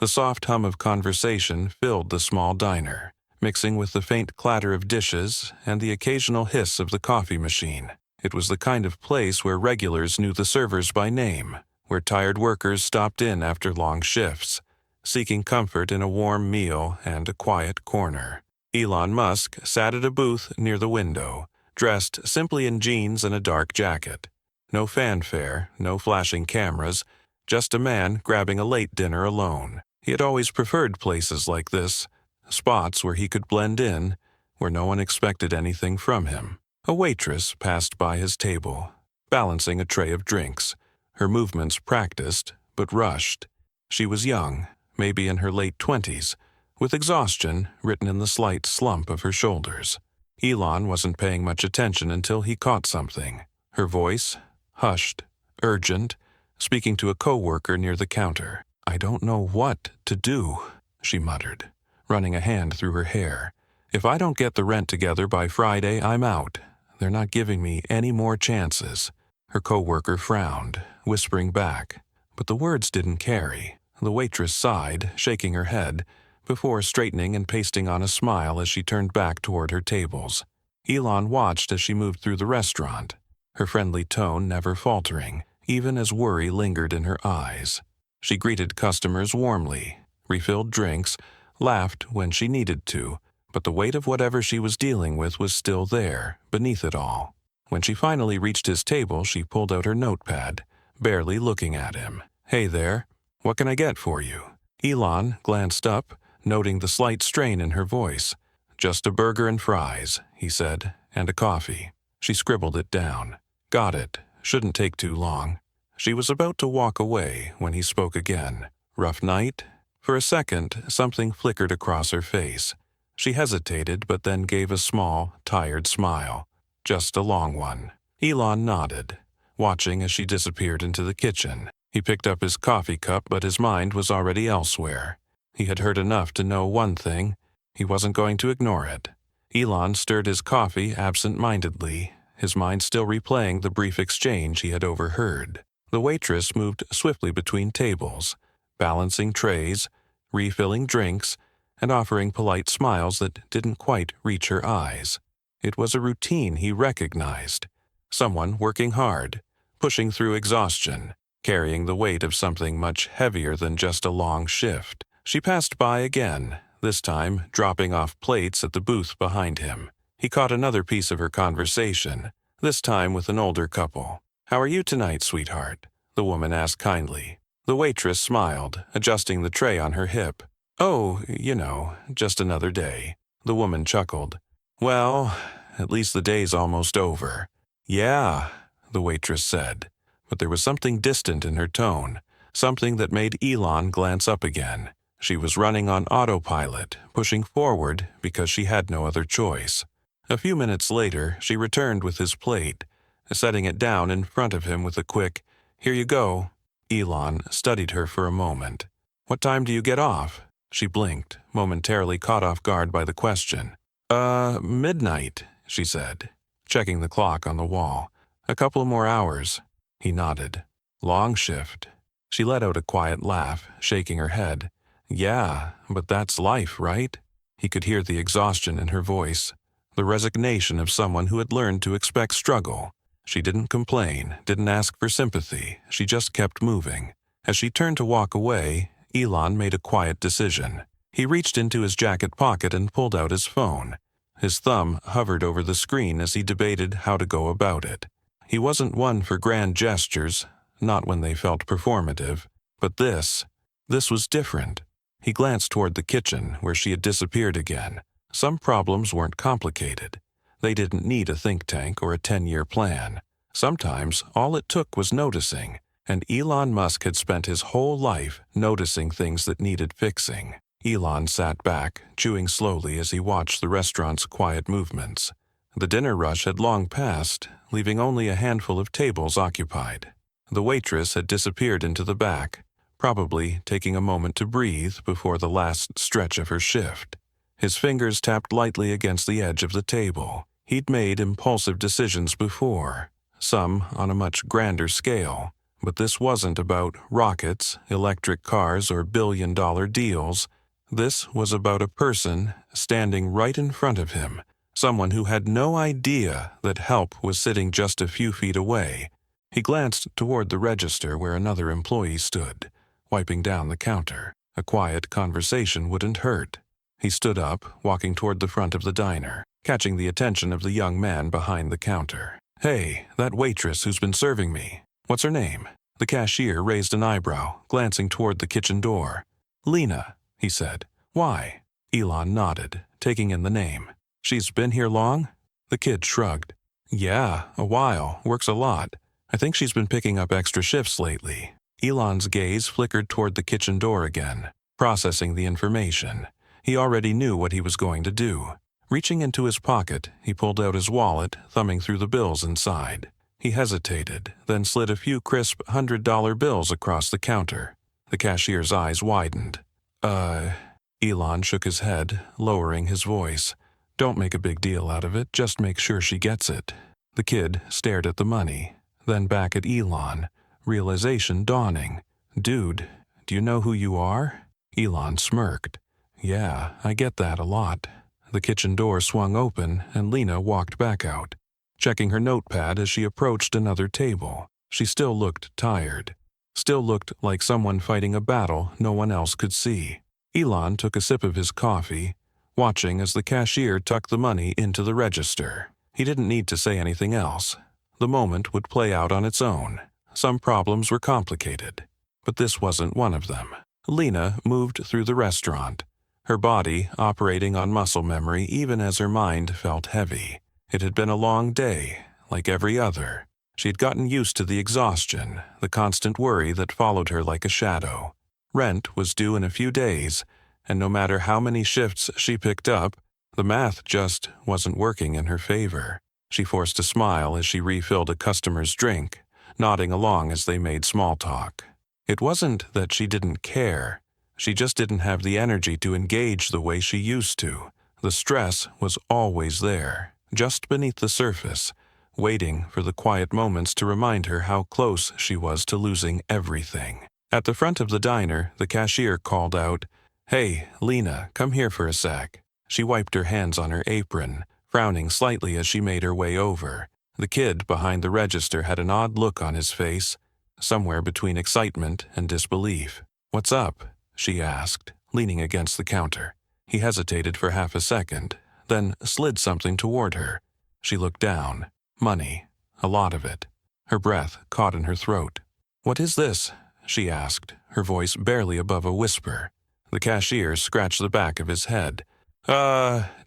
The soft hum of conversation filled the small diner, mixing with the faint clatter of dishes and the occasional hiss of the coffee machine. It was the kind of place where regulars knew the servers by name, where tired workers stopped in after long shifts, seeking comfort in a warm meal and a quiet corner. Elon Musk sat at a booth near the window, dressed simply in jeans and a dark jacket. No fanfare, no flashing cameras, just a man grabbing a late dinner alone. He had always preferred places like this, spots where he could blend in, where no one expected anything from him. A waitress passed by his table, balancing a tray of drinks, her movements practiced but rushed. She was young, maybe in her late 20s, with exhaustion written in the slight slump of her shoulders. Elon wasn't paying much attention until he caught something. Her voice, hushed, urgent, speaking to a coworker near the counter. "I don't know what to do," she muttered, running a hand through her hair. "If I don't get the rent together by Friday, I'm out. They're not giving me any more chances." Her coworker frowned, whispering back, but the words didn't carry. The waitress sighed, shaking her head, before straightening and pasting on a smile as she turned back toward her tables. Elon watched as she moved through the restaurant, her friendly tone never faltering, even as worry lingered in her eyes. She greeted customers warmly, refilled drinks, laughed when she needed to, but the weight of whatever she was dealing with was still there, beneath it all. When she finally reached his table, she pulled out her notepad, barely looking at him. "Hey there, what can I get for you?" Elon glanced up, noting the slight strain in her voice. "Just a burger and fries," he said, "and a coffee." She scribbled it down. "Got it. Shouldn't take too long." She was about to walk away when he spoke again. "Rough night?" For a second, something flickered across her face. She hesitated, but then gave a small, tired smile. Just a long one. Elon nodded, watching as she disappeared into the kitchen. He picked up his coffee cup, but his mind was already elsewhere. He had heard enough to know one thing. He wasn't going to ignore it. Elon stirred his coffee absent-mindedly, his mind still replaying the brief exchange he had overheard. The waitress moved swiftly between tables, balancing trays, refilling drinks, and offering polite smiles that didn't quite reach her eyes. It was a routine he recognized. Someone working hard, pushing through exhaustion, carrying the weight of something much heavier than just a long shift. She passed by again, this time dropping off plates at the booth behind him. He caught another piece of her conversation, this time with an older couple. "How are you tonight, sweetheart?" the woman asked kindly. The waitress smiled, adjusting the tray on her hip. "Oh, just another day." The woman chuckled. "Well, at least the day's almost over." "Yeah," the waitress said, but there was something distant in her tone, something that made Elon glance up again. She was running on autopilot, pushing forward because she had no other choice. A few minutes later, she returned with his plate, setting it down in front of him with a quick, "Here you go." Elon studied her for a moment. "What time do you get off?" She blinked, momentarily caught off guard by the question. Midnight," she said, checking the clock on the wall. "A couple more hours." He nodded. "Long shift." She let out a quiet laugh, shaking her head. "Yeah, but that's life, right?" He could hear the exhaustion in her voice, the resignation of someone who had learned to expect struggle. She didn't complain, didn't ask for sympathy. She just kept moving. As she turned to walk away, Elon made a quiet decision. He reached into his jacket pocket and pulled out his phone. His thumb hovered over the screen as he debated how to go about it. He wasn't one for grand gestures, not when they felt performative. But this was different. He glanced toward the kitchen, where she had disappeared again. Some problems weren't complicated. They didn't need a think tank or a 10-year plan. Sometimes all it took was noticing, and Elon Musk had spent his whole life noticing things that needed fixing. Elon sat back, chewing slowly as he watched the restaurant's quiet movements. The dinner rush had long passed, leaving only a handful of tables occupied. The waitress had disappeared into the back, probably taking a moment to breathe before the last stretch of her shift. His fingers tapped lightly against the edge of the table. He'd made impulsive decisions before, some on a much grander scale, But this wasn't about rockets, electric cars, or billion-dollar deals. This was about a person standing right in front of him, someone who had no idea that help was sitting just a few feet away. He glanced toward the register where another employee stood, wiping down the counter. A quiet conversation wouldn't hurt. He stood up, walking toward the front of the diner, catching the attention of the young man behind the counter. "Hey, that waitress who's been serving me. What's her name?" The cashier raised an eyebrow, glancing toward the kitchen door. "Lena," he said. "Why?" Elon nodded, taking in the name. "She's been here long?" The kid shrugged. "Yeah, a while. Works a lot. I think she's been picking up extra shifts lately." Elon's gaze flickered toward the kitchen door again, processing the information. He already knew what he was going to do. Reaching into his pocket, he pulled out his wallet, thumbing through the bills inside. He hesitated, then slid a few crisp $100 bills across the counter. The cashier's eyes widened. Elon shook his head, lowering his voice. "Don't make a big deal out of it, just make sure she gets it." The kid stared at the money, then back at Elon, realization dawning. "Dude, do you know who you are?" Elon smirked. "Yeah, I get that a lot." The kitchen door swung open, and Lena walked back out, checking her notepad as she approached another table. She still looked tired. Still looked like someone fighting a battle no one else could see. Elon took a sip of his coffee, watching as the cashier tucked the money into the register. He didn't need to say anything else. The moment would play out on its own. Some problems were complicated, but this wasn't one of them. Lena moved through the restaurant, her body operating on muscle memory even as her mind felt heavy. It had been a long day, like every other. She had gotten used to the exhaustion, the constant worry that followed her like a shadow. Rent was due in a few days, and no matter how many shifts she picked up, the math just wasn't working in her favor. She forced a smile as she refilled a customer's drink, nodding along as they made small talk. It wasn't that she didn't care. She just didn't have the energy to engage the way she used to. The stress was always there, just beneath the surface, waiting for the quiet moments to remind her how close she was to losing everything. At the front of the diner, the cashier called out, "Hey, Lena, come here for a sec." She wiped her hands on her apron, frowning slightly as she made her way over. The kid behind the register had an odd look on his face, somewhere between excitement and disbelief. "What's up?" she asked, leaning against the counter. He hesitated for half a second, then slid something toward her. She looked down. Money. A lot of it. Her breath caught in her throat. "What is this?" she asked, her voice barely above a whisper. The cashier scratched the back of his head.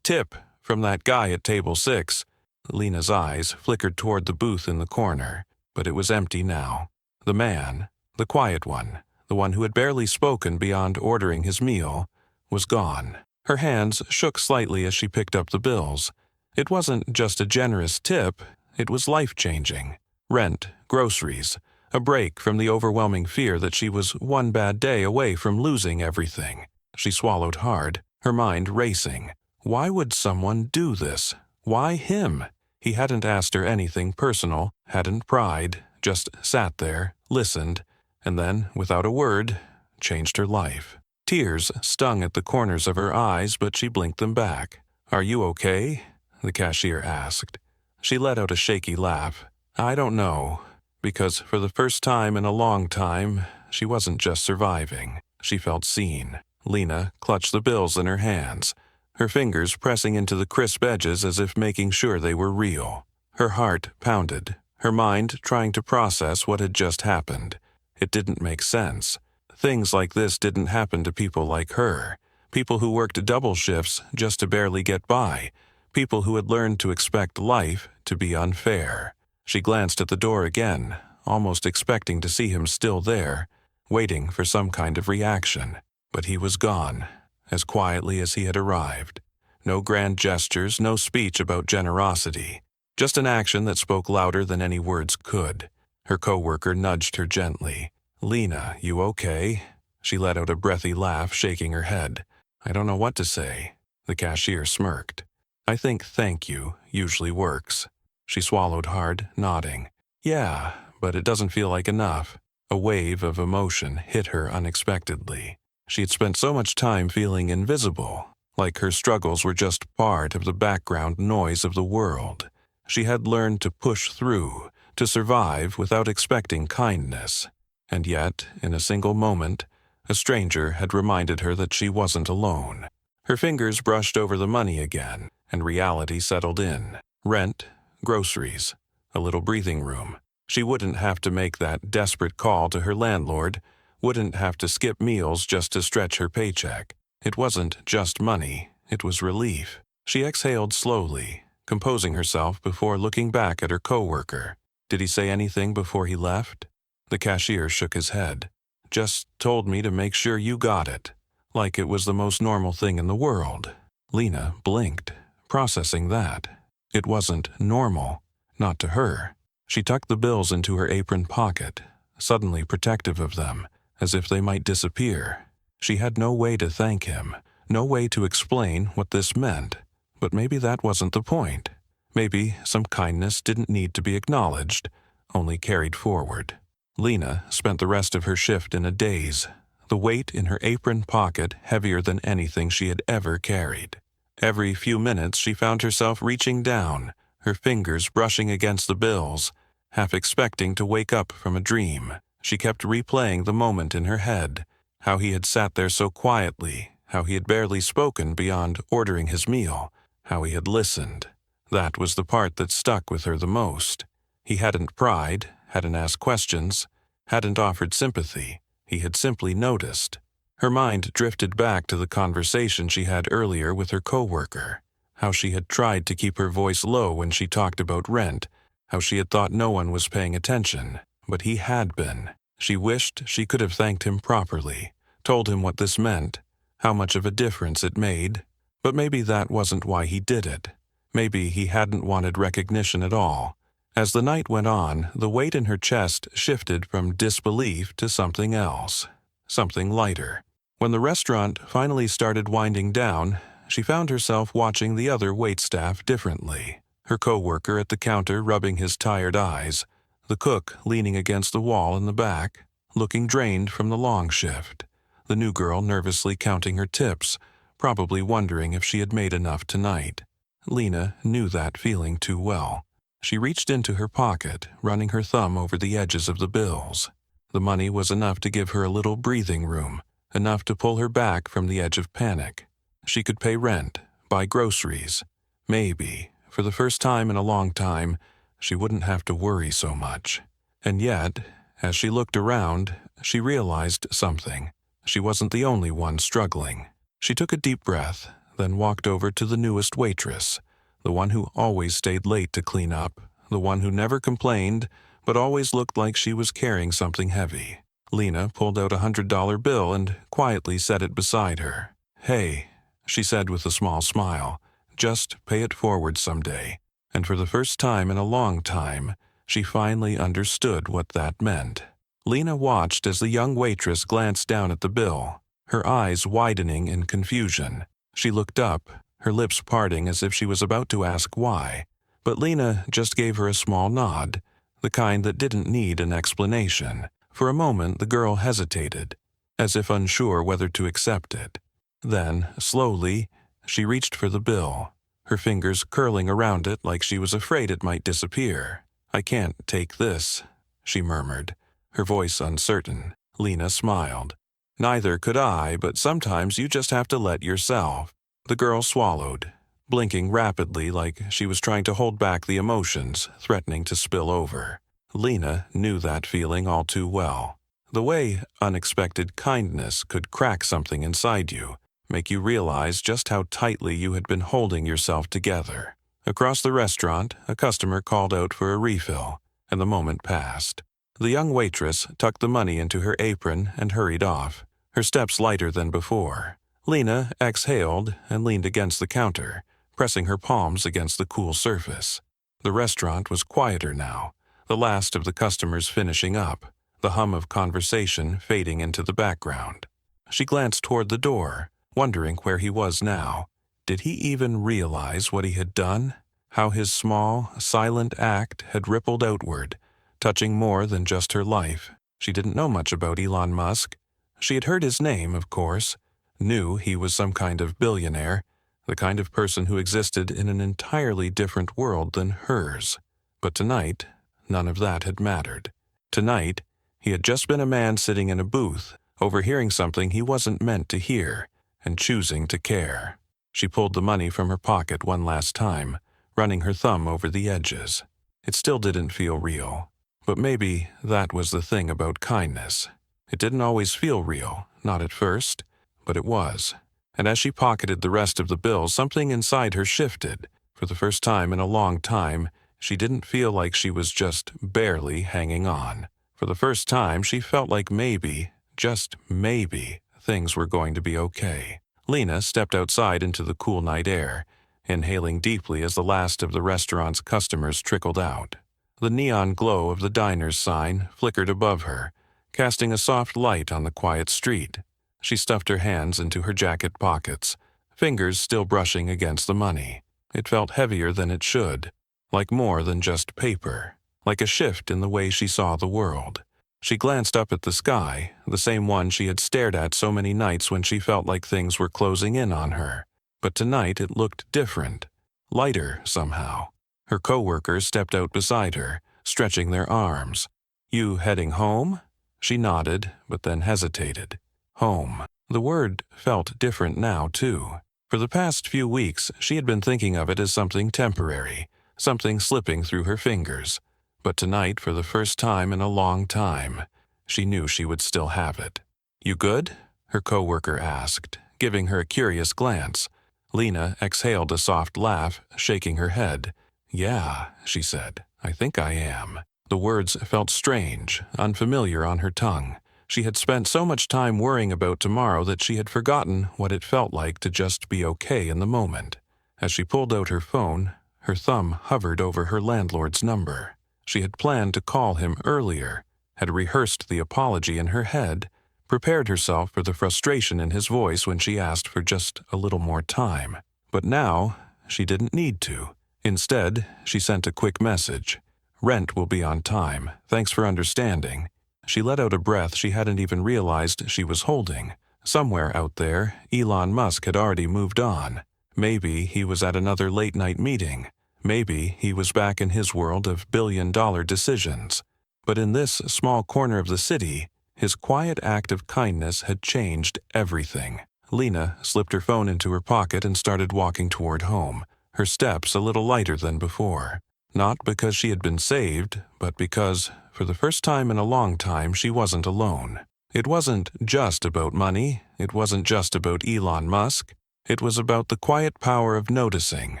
Tip from that guy at table 6. Lena's eyes flickered toward the booth in the corner, but it was empty now. The man, the quiet one, the one who had barely spoken beyond ordering his meal, was gone. Her hands shook slightly as she picked up the bills. It wasn't just a generous tip, it was life-changing. Rent, groceries, a break from the overwhelming fear that she was one bad day away from losing everything. She swallowed hard, her mind racing. Why would someone do this? Why him? He hadn't asked her anything personal, hadn't pried, just sat there, listened, and then, without a word, changed her life. Tears stung at the corners of her eyes, but she blinked them back. "Are you okay?" the cashier asked. She let out a shaky laugh. "I don't know." Because for the first time in a long time, she wasn't just surviving. She felt seen. Lena clutched the bills in her hands, her fingers pressing into the crisp edges as if making sure they were real. Her heart pounded, her mind trying to process what had just happened. It didn't make sense. Things like this didn't happen to people like her, people who worked double shifts just to barely get by, people who had learned to expect life to be unfair. She glanced at the door again, almost expecting to see him still there, waiting for some kind of reaction. But he was gone, as quietly as he had arrived. No grand gestures, no speech about generosity, just an action that spoke louder than any words could. Her coworker nudged her gently. "Lena, you okay?" She let out a breathy laugh, shaking her head. "I don't know what to say." The cashier smirked. "I think thank you usually works." She swallowed hard, nodding. "Yeah, but it doesn't feel like enough. A wave of emotion hit her unexpectedly. She had spent so much time feeling invisible, like her struggles were just part of the background noise of the world. She had learned to push through, to survive without expecting kindness. And yet, in a single moment, a stranger had reminded her that she wasn't alone. Her fingers brushed over the money again, and reality settled in. Rent, groceries, a little breathing room. She wouldn't have to make that desperate call to her landlord, wouldn't have to skip meals just to stretch her paycheck. It wasn't just money, it was relief. She exhaled slowly, composing herself before looking back at her coworker. Did he say anything before he left? The cashier shook his head. Just told me to make sure you got it. Like it was the most normal thing in the world. Lena blinked, processing that. It wasn't normal, not to her. She tucked the bills into her apron pocket, suddenly protective of them, as if they might disappear. She had no way to thank him, no way to explain what this meant. But maybe that wasn't the point. Maybe some kindness didn't need to be acknowledged, only carried forward. Lena spent the rest of her shift in a daze, the weight in her apron pocket heavier than anything she had ever carried. Every few minutes she found herself reaching down, her fingers brushing against the bills, half expecting to wake up from a dream. She kept replaying the moment in her head, how he had sat there so quietly, how he had barely spoken beyond ordering his meal, how he had listened. That was the part that stuck with her the most. He hadn't pried, hadn't asked questions, hadn't offered sympathy. He had simply noticed. Her mind drifted back to the conversation she had earlier with her coworker, how she had tried to keep her voice low when she talked about rent, how she had thought no one was paying attention, but he had been. She wished she could have thanked him properly, told him what this meant, how much of a difference it made, but maybe that wasn't why he did it. Maybe he hadn't wanted recognition at all. As the night went on, the weight in her chest shifted from disbelief to something else, something lighter. When the restaurant finally started winding down, she found herself watching the other waitstaff differently. Her coworker at the counter rubbing his tired eyes, the cook leaning against the wall in the back, looking drained from the long shift, the new girl nervously counting her tips, probably wondering if she had made enough tonight. Lena knew that feeling too well. She reached into her pocket, running her thumb over the edges of the bills. The money was enough to give her a little breathing room, enough to pull her back from the edge of panic. She could pay rent, buy groceries. Maybe, for the first time in a long time, she wouldn't have to worry so much. And yet, as she looked around, she realized something. She wasn't the only one struggling. She took a deep breath, then walked over to the newest waitress, the one who always stayed late to clean up, the one who never complained, but always looked like she was carrying something heavy. Lena pulled out $100 bill and quietly set it beside her. "Hey," she said with a small smile, "just pay it forward someday." And for the first time in a long time, she finally understood what that meant. Lena watched as the young waitress glanced down at the bill, her eyes widening in confusion. She looked up, her lips parting as if she was about to ask why. But Lena just gave her a small nod, the kind that didn't need an explanation. For a moment the girl hesitated, as if unsure whether to accept it. Then, slowly, she reached for the bill, her fingers curling around it like she was afraid it might disappear. "I can't take this," she murmured, her voice uncertain. Lena smiled. "Neither could I, but sometimes you just have to let yourself." The girl swallowed, blinking rapidly like she was trying to hold back the emotions threatening to spill over. Lena knew that feeling all too well. The way unexpected kindness could crack something inside you, make you realize just how tightly you had been holding yourself together. Across the restaurant, a customer called out for a refill, and the moment passed. The young waitress tucked the money into her apron and hurried off, her steps lighter than before. Lena exhaled and leaned against the counter, pressing her palms against the cool surface. The restaurant was quieter now, the last of the customers finishing up, the hum of conversation fading into the background. She glanced toward the door, wondering where he was now. Did he even realize what he had done? How his small, silent act had rippled outward, touching more than just her life. She didn't know much about Elon Musk. She had heard his name, of course, knew he was some kind of billionaire, the kind of person who existed in an entirely different world than hers. But tonight, none of that had mattered. Tonight, he had just been a man sitting in a booth, overhearing something he wasn't meant to hear, and choosing to care. She pulled the money from her pocket one last time, running her thumb over the edges. It still didn't feel real. But maybe that was the thing about kindness. It didn't always feel real, not at first, but it was. And as she pocketed the rest of the bill, something inside her shifted. For the first time in a long time, she didn't feel like she was just barely hanging on. For the first time, she felt like maybe, just maybe, things were going to be okay. Lena stepped outside into the cool night air, inhaling deeply as the last of the restaurant's customers trickled out. The neon glow of the diner's sign flickered above her, casting a soft light on the quiet street. She stuffed her hands into her jacket pockets, fingers still brushing against the money. It felt heavier than it should, like more than just paper, like a shift in the way she saw the world. She glanced up at the sky, the same one she had stared at so many nights when she felt like things were closing in on her. But tonight it looked different, lighter somehow. Her coworkers stepped out beside her, stretching their arms. "You heading home?" She nodded, but then hesitated. Home. The word felt different now, too. For the past few weeks, she had been thinking of it as something temporary, something slipping through her fingers. But tonight, for the first time in a long time, she knew she would still have it. "You good?" her coworker asked, giving her a curious glance. Lena exhaled a soft laugh, shaking her head. "Yeah," she said, "I think I am." The words felt strange, unfamiliar on her tongue. She had spent so much time worrying about tomorrow that she had forgotten what it felt like to just be okay in the moment. As she pulled out her phone, her thumb hovered over her landlord's number. She had planned to call him earlier, had rehearsed the apology in her head, prepared herself for the frustration in his voice when she asked for just a little more time. But now, she didn't need to. Instead, she sent a quick message. "Rent will be on time. Thanks for understanding." She let out a breath she hadn't even realized she was holding. Somewhere out there, Elon Musk had already moved on. Maybe he was at another late-night meeting. Maybe he was back in his world of billion-dollar decisions. But in this small corner of the city, his quiet act of kindness had changed everything. Lena slipped her phone into her pocket and started walking toward home, her steps a little lighter than before. Not because she had been saved, but because, for the first time in a long time, she wasn't alone. It wasn't just about money. It wasn't just about Elon Musk. It was about the quiet power of noticing,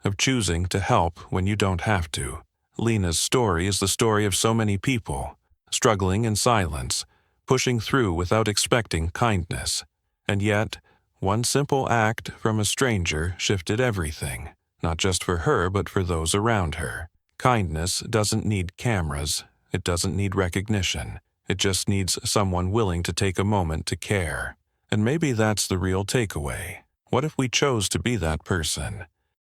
of choosing to help when you don't have to. Lena's story is the story of so many people, struggling in silence, pushing through without expecting kindness. And yet, one simple act from a stranger shifted everything, not just for her but for those around her. Kindness doesn't need cameras. It doesn't need recognition. It just needs someone willing to take a moment to care. And maybe that's the real takeaway. What if we chose to be that person?